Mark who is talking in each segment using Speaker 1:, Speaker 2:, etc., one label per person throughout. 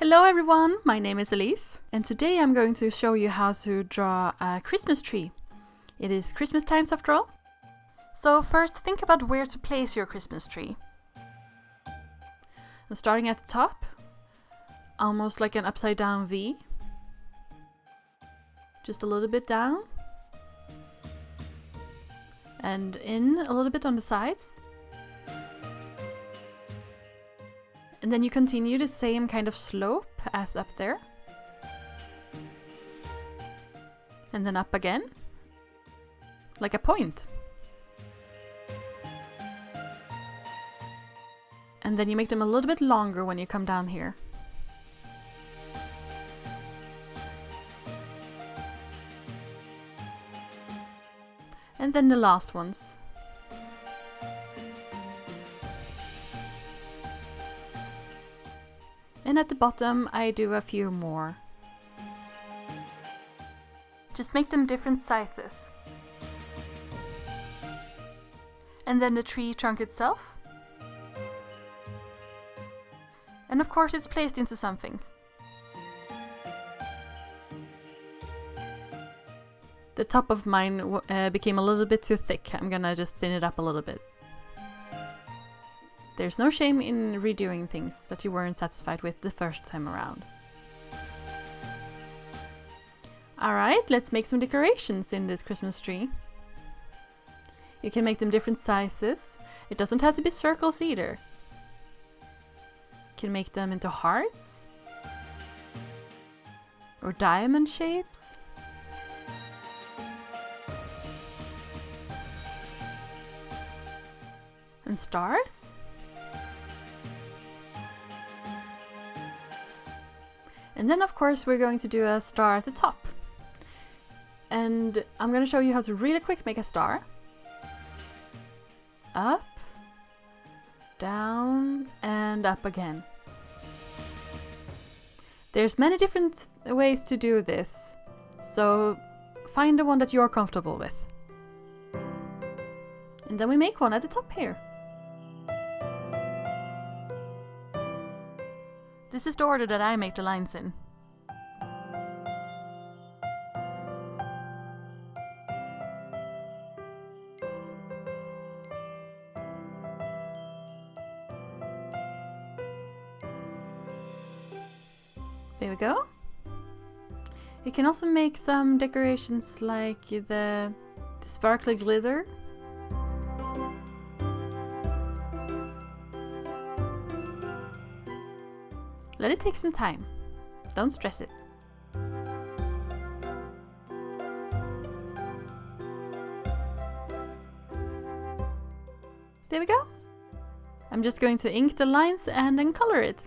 Speaker 1: Hello everyone, my name is Elise, and today I'm going to show you how to draw a Christmas tree. It is Christmas times after all. So first think about where to place your Christmas tree. And starting at the top, almost like an upside down V. Just a little bit down. And in a little bit on the sides. And then you continue the same kind of slope as up there. And then up again. Like a point. And then you make them a little bit longer when you come down here. And then the last ones. And at the bottom I do a few more. Just make them different sizes. And then the tree trunk itself. And of course it's placed into something. The top of mine became a little bit too thick. I'm gonna just thin it up a little bit. There's no shame in redoing things that you weren't satisfied with the first time around. Alright, let's make some decorations in this Christmas tree. You can make them different sizes. It doesn't have to be circles either. You can make them into hearts. Or diamond shapes. And stars. And then of course we're going to do a star at the top. And I'm going to show you how to really quick make a star. Up, down, and up again. There's many different ways to do this, so find the one that you're comfortable with. And then we make one at the top here. This is the order that I make the lines in. There we go. You can also make some decorations like the sparkly glitter. Let it take some time. Don't stress it. There we go. I'm just going to ink the lines and then color it.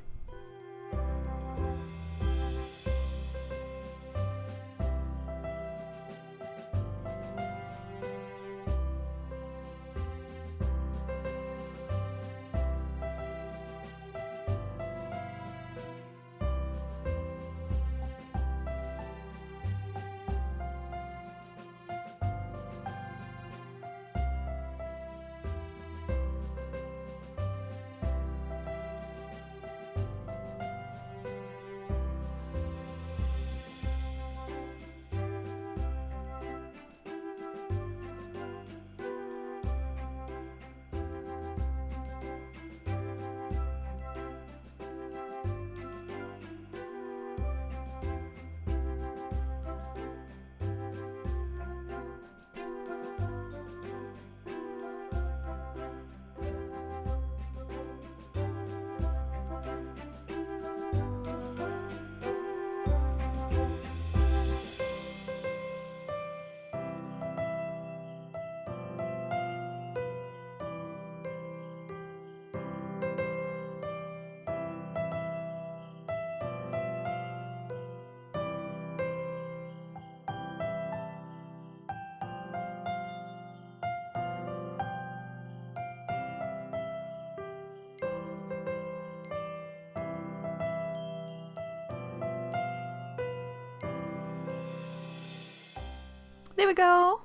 Speaker 1: There we go!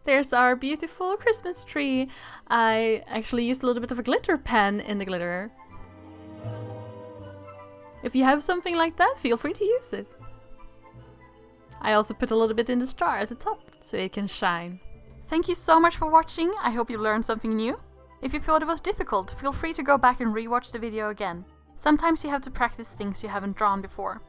Speaker 1: There's our beautiful Christmas tree. I actually used a little bit of a glitter pen in the glitter. If you have something like that, feel free to use it. I also put a little bit in the star at the top, so it can shine. Thank you so much for watching, I hope you learned something new. If you thought it was difficult, feel free to go back and rewatch the video again. Sometimes you have to practice things you haven't drawn before.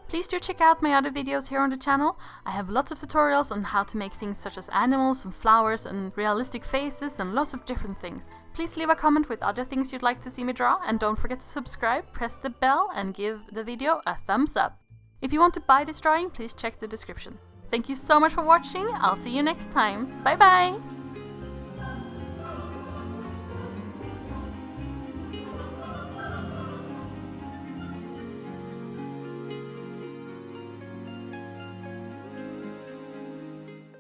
Speaker 1: Please do check out my other videos here on the channel. I have lots of tutorials on how to make things such as animals and flowers and realistic faces and lots of different things. Please leave a comment with other things you'd like to see me draw, and don't forget to subscribe, press the bell and give the video a thumbs up. If you want to buy this drawing, please check the description. Thank you so much for watching, I'll see you next time. Bye bye!